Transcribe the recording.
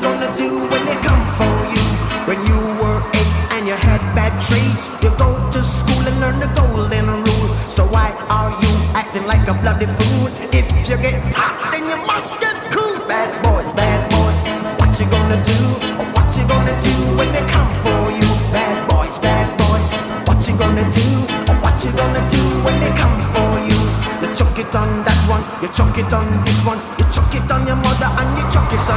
gonna do when they come for you? When you were 8 and you had bad traits, you go to school and learn the golden rule. So why are you acting like a bloody fool? If you get hot, then you must get cool. Bad boys, what you gonna do? What you gonna do when they come for you? Bad boys, what you gonna do? What you gonna do when they come for you? You chuck it on that one, you chuck it on this one, you chuck it on your mother and you chuck it on